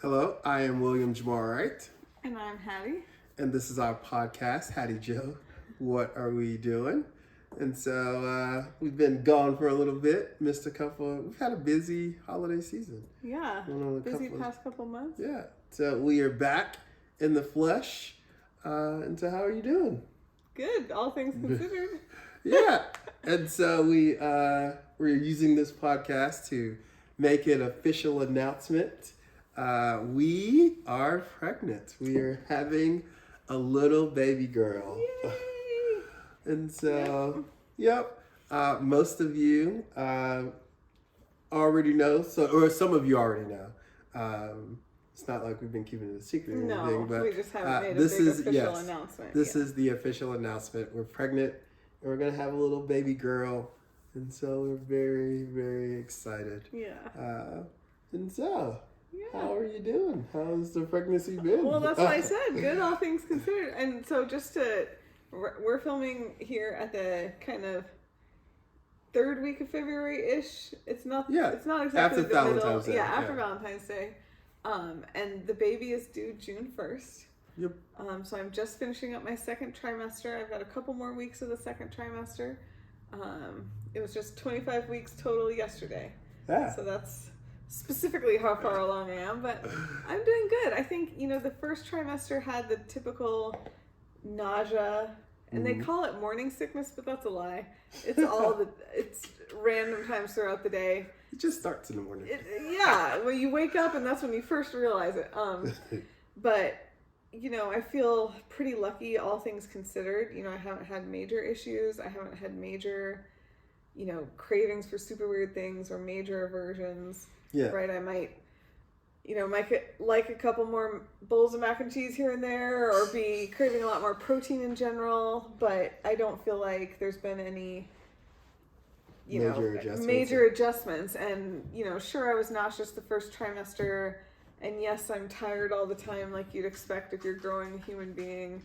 Hello, I am William Jamal Wright, And I'm Hattie. and this is our podcast, HattieJo. What are we doing? And so we've been gone for a little bit, missed a couple. We've had a busy holiday season. Yeah, busy past couple months. Yeah, so we are back in the flesh. And so, how are you doing? Good, all things considered. Yeah, and so we're using this podcast to make an official announcement. We are pregnant. We are having a little baby girl. Yay! And so, most of you already know, or some of you already know. It's not like we've been keeping it a secret or anything, but we just haven't made a big official announcement. This is the official announcement. We're pregnant, and we're going to have a little baby girl. And so we're very, very excited. Yeah. And so... Yeah. How are you doing? How's the pregnancy been? Well, that's what I said. Good, all things considered. And so we're filming here at the kind of third week of February-ish. It's not exactly after the Valentine's middle. Day. Yeah, after Valentine's Day. And the baby is due June 1st. Yep. So I'm just finishing up my second trimester. I've got a couple more weeks of the second trimester. It was just 25 weeks total yesterday. Yeah. So that's specifically how far along I am, but I'm doing good. I think, the first trimester had the typical nausea, and they call it morning sickness, but that's a lie. It's random times throughout the day. It just starts in the morning. Well, you wake up and that's when you first realize it. But, I feel pretty lucky, all things considered. I haven't had major issues. I haven't had major, cravings for super weird things or major aversions. Yeah. Right, I might like a couple more bowls of mac and cheese here and there, or be craving a lot more protein in general, but I don't feel like there's been any, major adjustments. And, sure, I was nauseous the first trimester, and yes, I'm tired all the time like you'd expect if you're growing a human being,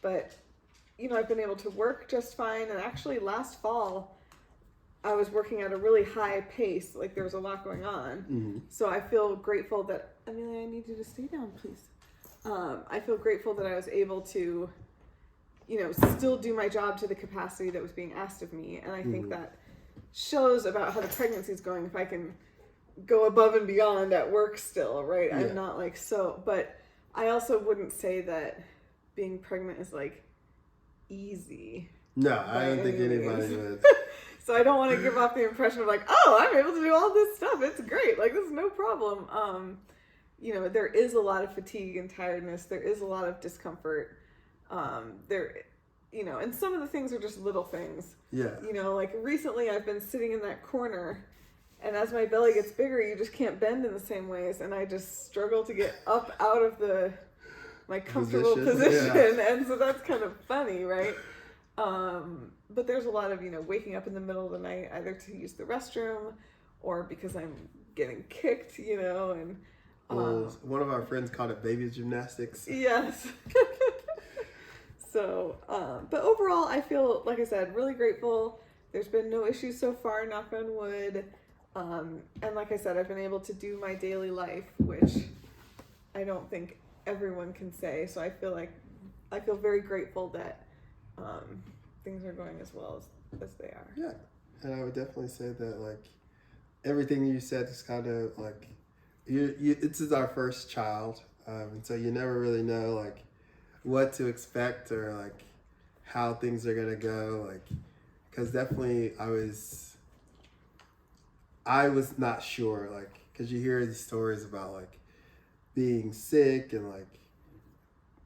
but, I've been able to work just fine, and actually last fall, I was working at a really high pace, like there was a lot going on. Mm-hmm. So I feel grateful that, Amelia, I need you to stay down, please. I feel grateful that I was able to, still do my job to the capacity that was being asked of me. And I think that shows about how the pregnancy is going. If I can go above and beyond at work still, right? Yeah. I'm not but I also wouldn't say that being pregnant is easy. No, I don't think anybody would. So I don't want to give off the impression of I'm able to do all this stuff. It's great. This is no problem. There is a lot of fatigue and tiredness. There is a lot of discomfort. And some of the things are just little things. Yeah. Recently I've been sitting in that corner, and as my belly gets bigger, you just can't bend in the same ways. And I just struggle to get up out of my comfortable position. Yeah. And so that's kind of funny, right? But there's a lot of, waking up in the middle of the night, either to use the restroom or because I'm getting kicked, and... one of our friends called it baby gymnastics. Yes. So, but overall, I feel, like I said, really grateful. There's been no issues so far, knock on wood. And like I said, I've been able to do my daily life, which I don't think everyone can say. So I feel very grateful that, things are going as well as they are. Yeah, and I would definitely say that everything you said is kind of this is our first child, and so you never really know what to expect or how things are gonna go. Because definitely I was not sure because you hear these stories about being sick and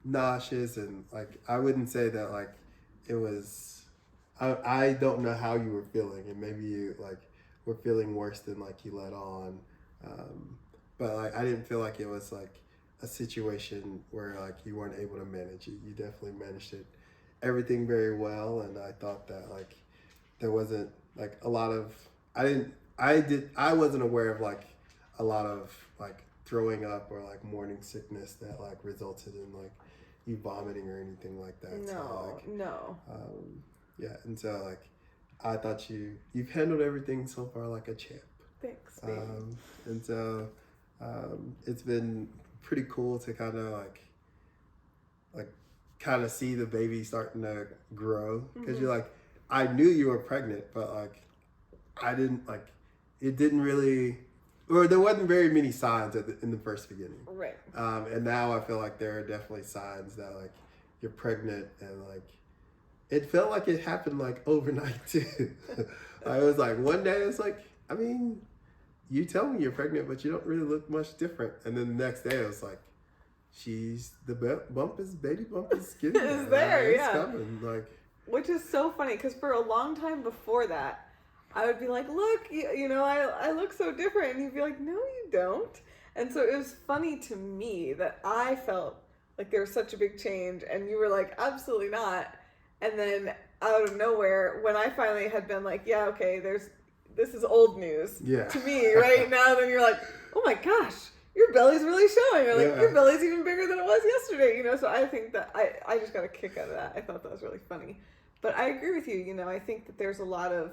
nauseous and I wouldn't say that it was, I don't know how you were feeling, and maybe you were feeling worse than you let on, but I didn't feel like it was a situation where you weren't able to manage it. You definitely managed it, everything very well, and I thought that there wasn't a lot of, I wasn't aware of a lot of throwing up or morning sickness that resulted in you vomiting or anything like that. No. Yeah, and so I thought you've handled everything so far like a champ. Thanks, baby. And so it's been pretty cool to kind of like kind of see the baby starting to grow, because you're like, I knew you were pregnant, but like I didn't like it didn't really, or there wasn't very many signs in the first beginning, Right. And now I feel like there are definitely signs that like you're pregnant, and like it felt like it happened like overnight too. I was like, one day it's like, I mean, you tell me you're pregnant, but you don't really look much different. And then the next day it was like, baby bump is getting there. It's there, It's yeah. coming. Like, which is so funny, because for a long time before that, I would be like, look, you know, I look so different. And you'd be like, no, you don't. And so it was funny to me that I felt like there was such a big change, and you were like, absolutely not. And then out of nowhere, when I finally had been like, yeah, okay, this is old news to me right now, then you're like, oh my gosh, your belly's really showing. Or like, your belly's even bigger than it was yesterday, you know? So I think that I just got a kick out of that. I thought that was really funny. But I agree with you, you know, I think that there's a lot of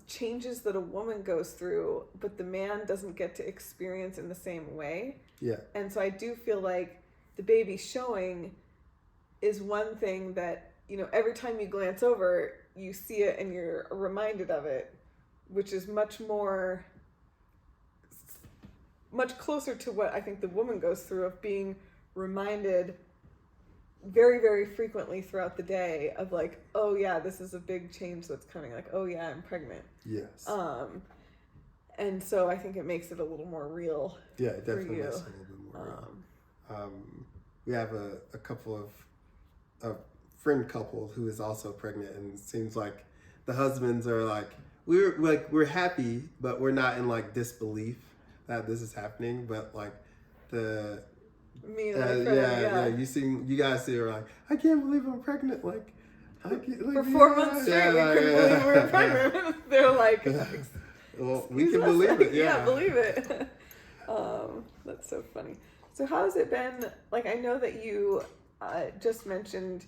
changes that a woman goes through, but the man doesn't get to experience in the same way. Yeah. And so I do feel like the baby showing is one thing that, you know, every time you glance over, you see it and you're reminded of it, which is much closer to what I think the woman goes through, of being reminded very, very frequently throughout the day of like, oh yeah, this is a big change that's coming. Like, oh yeah, I'm pregnant. Yes. And so I think it makes it a little more real. Yeah, it definitely for makes you. it a little bit more real. We have a couple of a friend couple who is also pregnant, and it seems like the husbands are like, we're happy, but we're not in like disbelief that this is happening. But like me and my friend, you guys see are like, I can't believe I'm pregnant. Like for 4 months straight, we couldn't believe we were pregnant. They're like, well, we can believe it. Yeah, believe it. That's so funny. So how has it been? Like, I know that you just mentioned,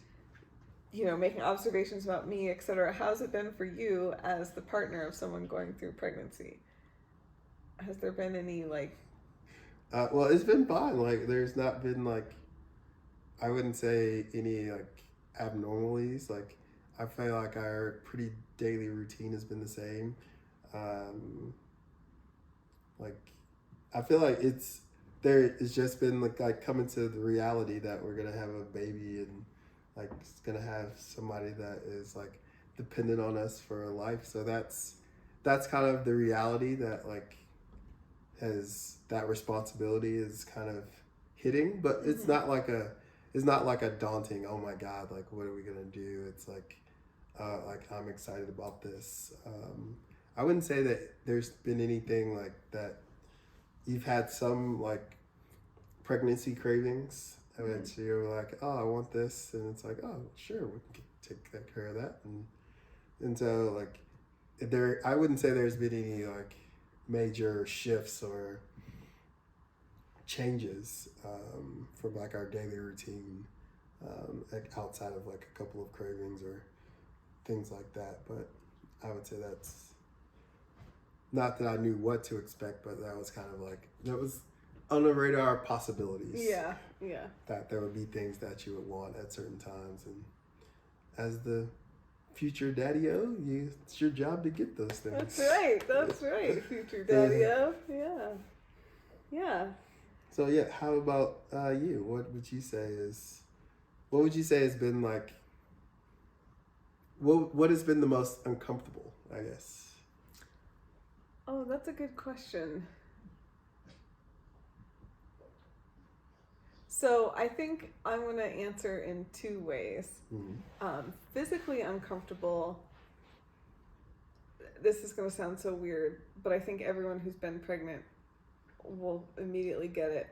you know, making observations about me, etc. How's it been for you as the partner of someone going through pregnancy? Has there been any like? Well, it's been fine. Like, there's not been like, I wouldn't say any like abnormalities. Like, I feel like our pretty daily routine has been the same. Like, I feel like it's just been like coming to the reality that we're gonna have a baby, and like it's gonna have somebody that is like dependent on us for life. So that's kind of the reality that like has that responsibility is kind of hitting, but it's not like a daunting, oh my God, like what are we gonna do? It's like I'm excited about this. I wouldn't say that there's been anything like that. You've had some like pregnancy cravings, which you're like, oh, I want this, and it's like, oh, sure, we can take care of that, and so like I wouldn't say there's been any like major shifts or changes from like our daily routine, like outside of like a couple of cravings or things like that. But I would say that's not that I knew what to expect, but that was kind of like, that was on the radar possibilities. Yeah. That there would be things that you would want at certain times, and as the future daddy-o, it's your job to get those things. That's right, future daddy-o. Yeah. So yeah, how about you? What would you say has been like, what has been the most uncomfortable, I guess? Oh, that's a good question. So I think I'm going to answer in two ways. Physically uncomfortable, this is going to sound so weird, but I think everyone who's been pregnant will immediately get it.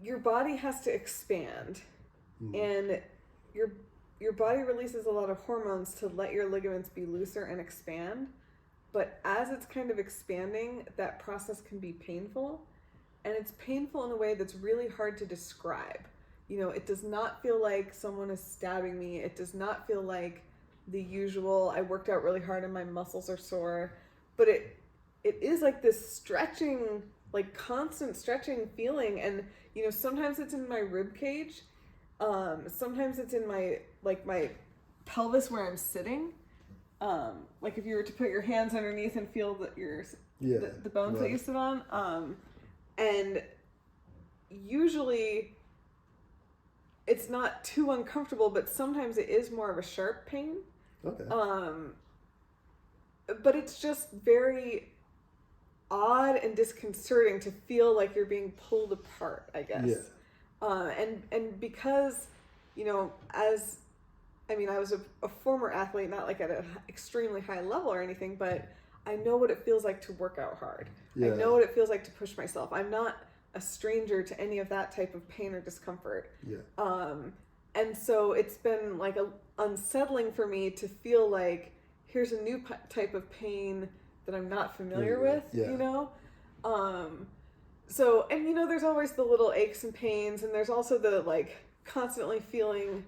Your body has to expand, and your body releases a lot of hormones to let your ligaments be looser and expand. But as it's kind of expanding, that process can be painful. And it's painful in a way that's really hard to describe. You know, it does not feel like someone is stabbing me. It does not feel like the usual, I worked out really hard and my muscles are sore. But it is like this stretching like constant stretching feeling, and you know, sometimes it's in my rib cage, sometimes it's in my pelvis where I'm sitting. Like if you were to put your hands underneath and feel that the bones that you sit on, and usually it's not too uncomfortable, but sometimes it is more of a sharp pain. Okay. But it's just very odd and disconcerting to feel like you're being pulled apart, I guess. Yeah. And because, you know, I was a former athlete, not like at an extremely high level or anything, but I know what it feels like to work out hard. Yeah. I know what it feels like to push myself. I'm not a stranger to any of that type of pain or discomfort. Yeah. And so it's been like unsettling for me to feel like here's a new type of pain that I'm not familiar with, you know? So, and you know, there's always the little aches and pains, and there's also the like constantly feeling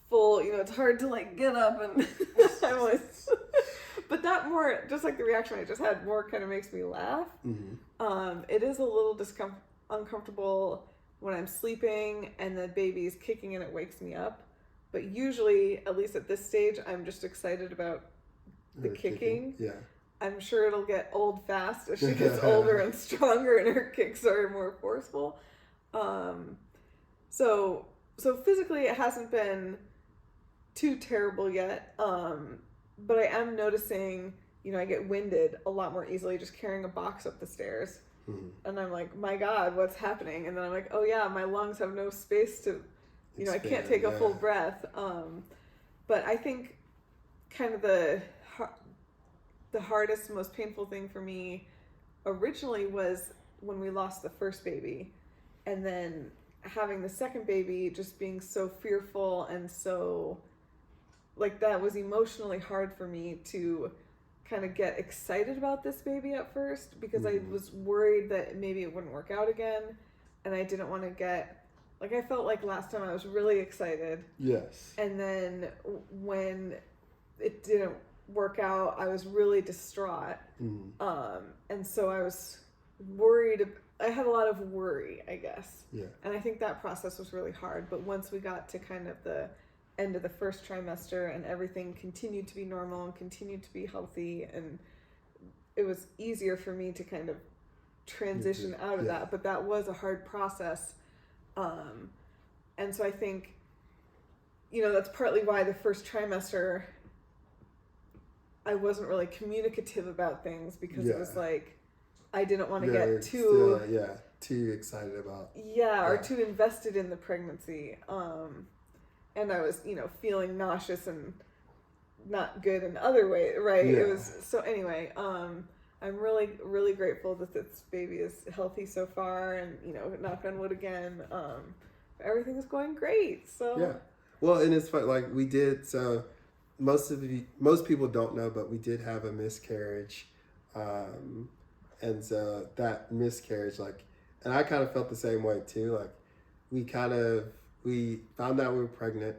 full, you know, it's hard to like get up and I'm always, but that more, just like the reaction I just had, more kind of makes me laugh. Mm-hmm. It is a little uncomfortable when I'm sleeping and the baby's kicking and it wakes me up. But usually, at least at this stage, I'm just excited about the kicking. Yeah. I'm sure it'll get old fast as she gets older and stronger and her kicks are more forceful. So physically it hasn't been too terrible yet. But I am noticing, you know, I get winded a lot more easily just carrying a box up the stairs. Mm-hmm. And I'm like, my God, what's happening? And then I'm like, oh yeah, my lungs have no space to, you know, I can't take a full breath. But I think kind of the hardest, most painful thing for me originally was when we lost the first baby, and then having the second baby, just being so fearful and so like that was emotionally hard for me to kind of get excited about this baby at first, because I was worried that maybe it wouldn't work out again, and I didn't want to get like, I felt like last time I was really excited. Yes. And then when it didn't work out, I was really distraught. And so I was worried. I had a lot of worry, I guess. Yeah. And I think that process was really hard. But once we got to kind of the end of the first trimester and everything continued to be normal and continued to be healthy, and it was easier for me to kind of transition out of that. But that was a hard process. And so I think, you know, that's partly why the first trimester I wasn't really communicative about things, because it was like I didn't want to get too excited about or too invested in the pregnancy, and I was, you know, feeling nauseous and not good in other ways, right? It was so anyway. I'm really, really grateful that this baby is healthy so far, and, you know, knock on wood again. Everything is going great. So yeah, well, and it's fun. Like we did. So most people don't know, but we did have a miscarriage, and so that miscarriage, like, and I kind of felt the same way too. Like we found out we were pregnant,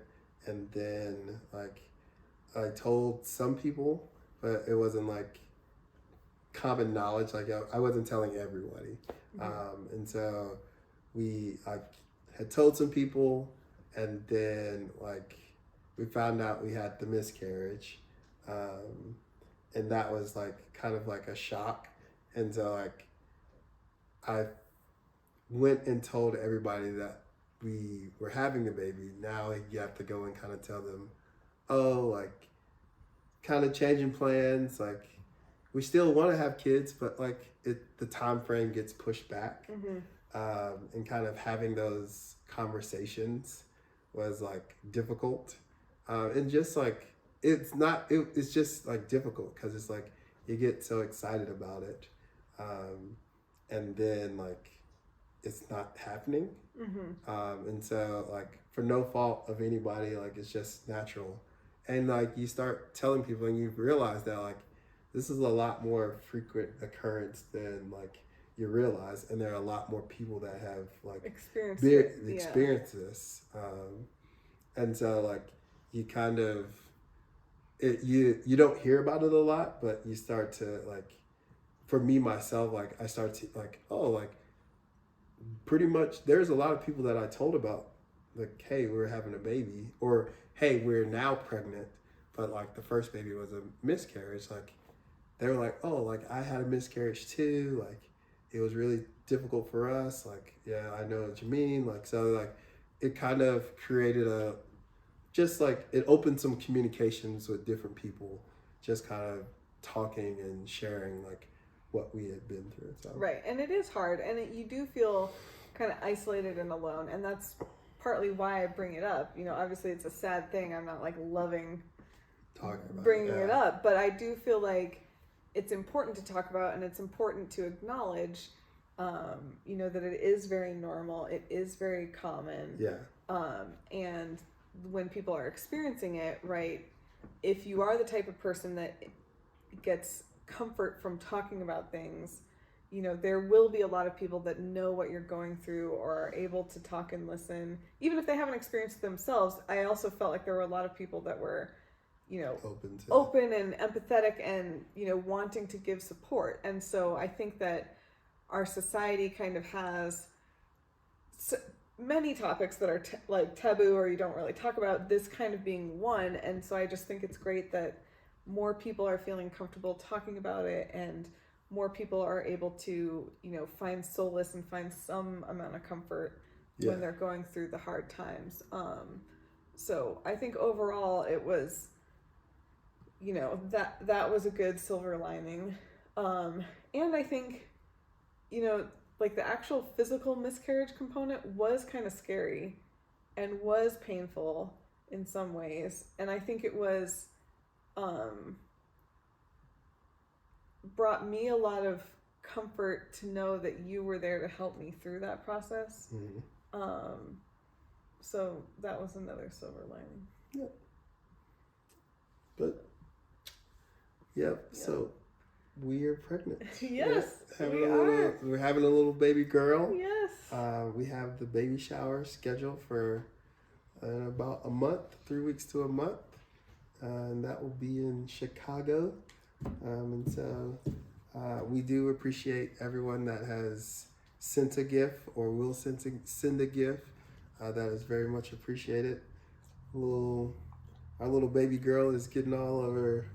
and then like I told some people, but it wasn't like common knowledge. Like I wasn't telling everybody. And so we had told some people, and then like we found out we had the miscarriage, and that was like kind of like a shock. And so like I went and told everybody that we were having a baby. Now you have to go and kind of tell them, oh, like kind of changing plans, like we still want to have kids, but like the time frame gets pushed back. And kind of having those conversations was like difficult, and just like it's just like difficult because it's like you get so excited about it, and then like it's not happening. And so like for no fault of anybody, like it's just natural, and like you start telling people and you realize that like this is a lot more frequent occurrence than like you realize, and there are a lot more people that have like experienced this, and so like you kind of you don't hear about it a lot, but you start to like for me myself, like I start to like, oh, like pretty much there's a lot of people that I told about like, hey, we're having a baby, or hey, we're now pregnant, but like the first baby was a miscarriage. Like they were like, oh, like I had a miscarriage too. Like it was really difficult for us. Like, yeah, I know what you mean. Like, so like it kind of created a, just like it opened some communications with different people, just kind of talking and sharing like what we had been through. So. Right, and it is hard, and you do feel kind of isolated and alone, and that's partly why I bring it up. You know, obviously it's a sad thing. I'm not like loving Talking about bringing it up, but I do feel like it's important to talk about, and it's important to acknowledge, you know, that it is very normal. It is very common. Yeah. And when people are experiencing it, right, if you are the type of person that gets comfort from talking about things, you know, there will be a lot of people that know what you're going through or are able to talk and listen, even if they haven't experienced it themselves. I also felt like there were a lot of people that were, you know, open and empathetic and, you know, wanting to give support. And so I think that our society kind of has many topics that are like taboo, or you don't really talk about, this kind of being one. And so I just think it's great that more people are feeling comfortable talking about it, and more people are able to, you know, find solace and find some amount of comfort when they're going through the hard times. So I think overall it was, you know, that was a good silver lining. And I think, you know, like the actual physical miscarriage component was kind of scary and was painful in some ways. And I think it was, brought me a lot of comfort to know that you were there to help me through that process. Mm-hmm. So that was another silver lining. Yeah. But so we are pregnant. Yes, we are. We're having a little baby girl. Yes. We have the baby shower scheduled for about a month, 3 weeks to a month. And that will be in Chicago. And so we do appreciate everyone that has sent a gift or will send a gift. That is very much appreciated. Our little baby girl is getting all of her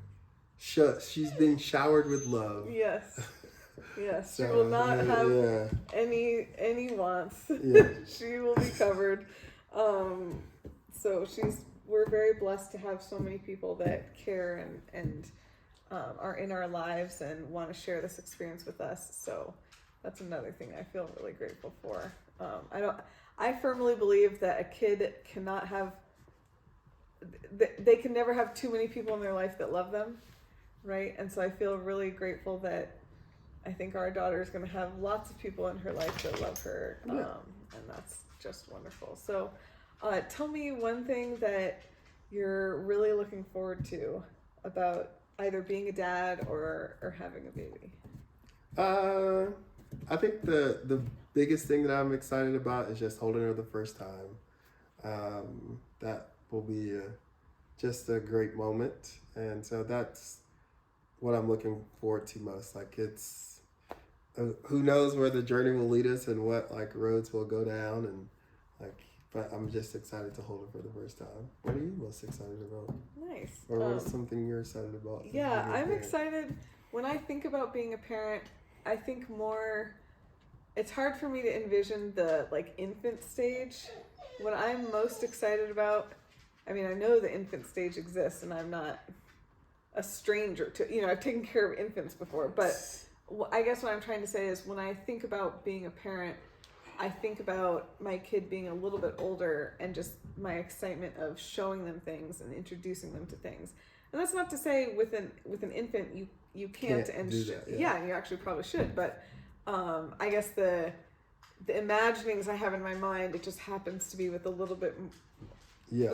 she's being showered with love. Yes. Yes. So, she will not have any wants. Yeah. She will be covered. So we're very blessed to have so many people that care and are in our lives and want to share this experience with us. So that's another thing I feel really grateful for. I firmly believe that a kid cannot have, they can never have too many people in their life that love them, right? And so I feel really grateful that I think our daughter is going to have lots of people in her life that love her, and that's just wonderful. So tell me one thing that you're really looking forward to about either being a dad or having a baby. I think the biggest thing that I'm excited about is just holding her the first time. That will be just a great moment, and so that's what I'm looking forward to most. Like it's who knows where the journey will lead us and what like roads will go down, and like, but I'm just excited to hold her for the first time. What are you most excited about? Nice. Or what is something you're excited about? Yeah, I'm excited. When I think about being a parent, I think more, it's hard for me to envision the like infant stage. What I'm most excited about, I mean, I know the infant stage exists and I'm not a stranger to, you know, I've taken care of infants before, but I guess what I'm trying to say is when I think about being a parent, I think about my kid being a little bit older and just my excitement of showing them things and introducing them to things. And that's not to say with an infant you can't and do that, yeah, you actually probably should. But I guess the imaginings I have in my mind, it just happens to be with a little bit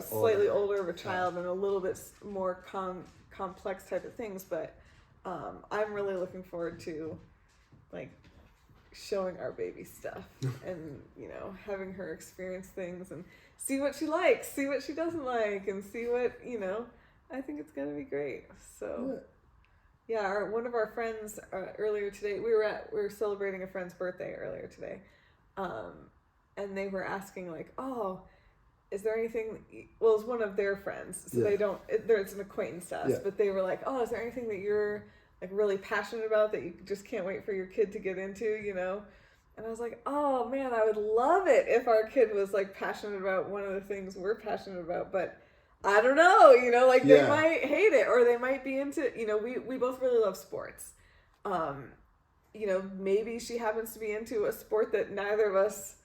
slightly older of a child and a little bit more complex type of things. But I'm really looking forward to like showing our baby stuff and, you know, having her experience things and see what she likes, see what she doesn't like, and see what, you know, I think it's going to be great. So Yeah, one of our friends earlier today, we were celebrating a friend's birthday earlier today, and they were asking like, "Oh, is there anything?" Well, it's one of their friends, so they don't. It's an acquaintance to us, but they were like, "Oh, is there anything that you're like really passionate about that you just can't wait for your kid to get into?" You know, and I was like, "Oh man, I would love it if our kid was like passionate about one of the things we're passionate about, but." I don't know, you know, like they might hate it or they might be into, you know, we both really love sports. You know, maybe she happens to be into a sport that neither of us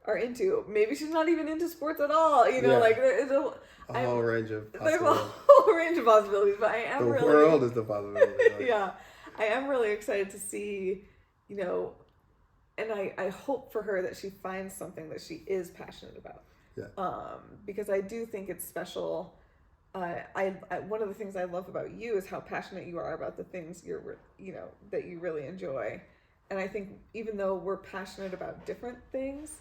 are into. Maybe she's not even into sports at all, you know, like there's a whole range of possibilities. There's a whole range of possibilities, but I am the world is the possibility. Like. Yeah, I am really excited to see, you know, and I hope for her that she finds something that she is passionate about. Yeah. Because I do think it's special. I one of the things I love about you is how passionate you are about the things that you really enjoy, and I think even though we're passionate about different things,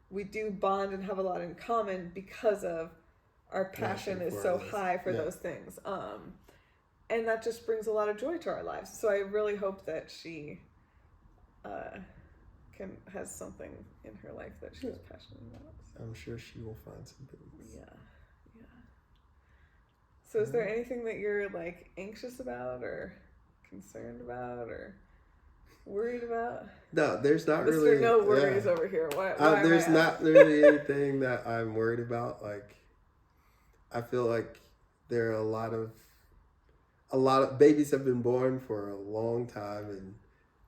we do bond and have a lot in common because of our passion is so high for those things. And that just brings a lot of joy to our lives. So I really hope that she has something in her life that she's passionate about. I'm sure she will find some things. Yeah. So is there anything that you're like anxious about or concerned about or worried about? No, there's not Mr. really. No worries over here. Why there's not really anything that I'm worried about. Like, I feel like there are a lot of babies have been born for a long time, and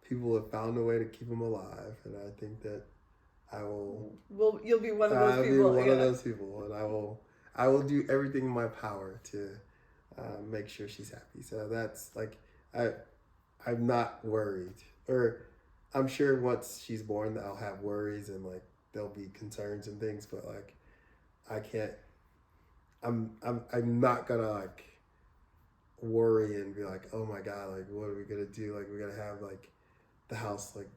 people have found a way to keep them alive. And I think that I will. Well, you'll be one of those people. I'll be one of those people, and I will do everything in my power to make sure she's happy. So that's like I'm not worried, or I'm sure once she's born I'll have worries and like there'll be concerns and things, but like I can't. I'm not gonna like worry and be like, oh my god, like what are we gonna do? Like we're gonna have like the house like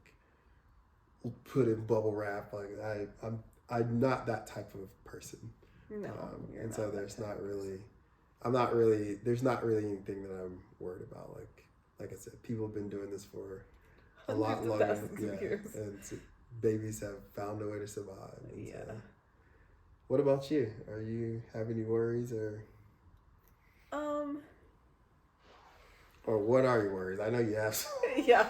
put in bubble wrap. Like I'm not that type of person. No. And so there's not really anything that I'm worried about. Like I said, people have been doing this for a lot longer. Years. And babies have found a way to survive. And so, what about you? Are you have any worries or what are your worries? I know you have some. Yeah.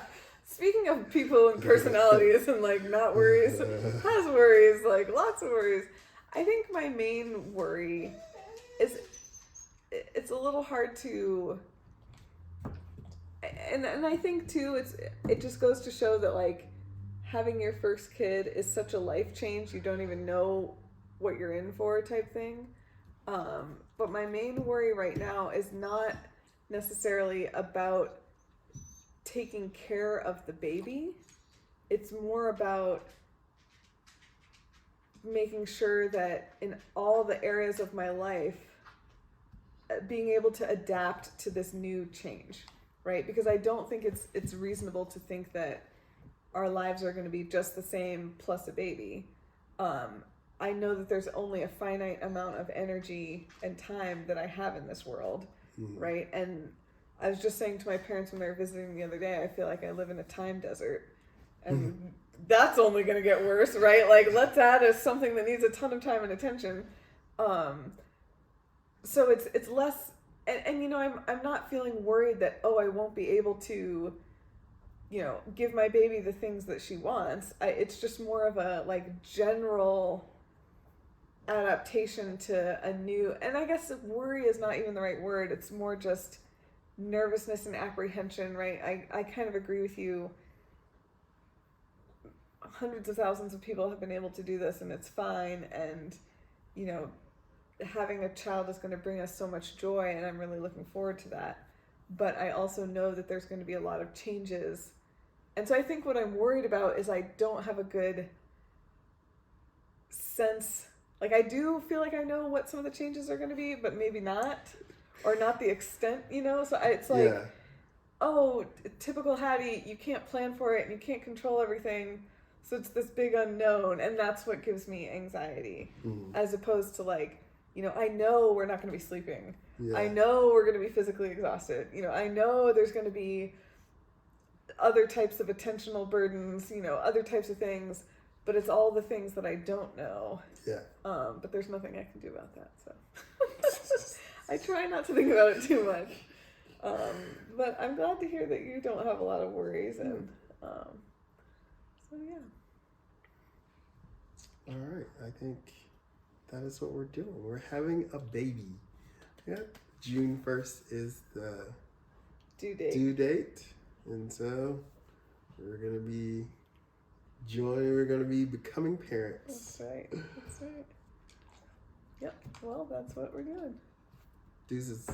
Speaking of people and personalities and like not worries, has worries, like lots of worries. I think my main worry is it's a little hard to, and I think too it just goes to show that like having your first kid is such a life change, you don't even know what you're in for type thing. But my main worry right now is not necessarily about taking care of the baby. It's more about making sure that in all the areas of my life, being able to adapt to this new change, right? Because I don't think it's reasonable to think that our lives are going to be just the same plus a baby. I know that there's only a finite amount of energy and time that I have in this world, right? And I was just saying to my parents when they were visiting the other day, I feel like I live in a time desert, and that's only going to get worse, right? Like, let's add as something that needs a ton of time and attention. So it's less, and you know, I'm not feeling worried that, oh, I won't be able to, you know, give my baby the things that she wants. It's just more of a like general adaptation to a new, and I guess worry is not even the right word. It's more just nervousness and apprehension, right? I kind of agree with you. Hundreds of thousands of people have been able to do this and it's fine, and you know, having a child is going to bring us so much joy, and I'm really looking forward to that. But I also know that there's going to be a lot of changes, and so I think what I'm worried about is I don't have a good sense. Like, I do feel like I know what some of the changes are going to be, but maybe not, or not the extent, you know? So it's like, oh, typical Hattie, you can't plan for it and you can't control everything. So it's this big unknown, and that's what gives me anxiety, as opposed to like, you know, I know we're not going to be sleeping. Yeah. I know we're going to be physically exhausted. You know, I know there's going to be other types of attentional burdens, you know, other types of things, but it's all the things that I don't know. Yeah. But there's nothing I can do about that, so. I try not to think about it too much. But I'm glad to hear that you don't have a lot of worries, and so yeah. All right, I think that is what we're doing. We're having a baby. Yeah, June 1st is the due date, and so we're gonna be we're gonna be becoming parents. That's right. That's right. Yep. Well, that's what we're doing. Deuces.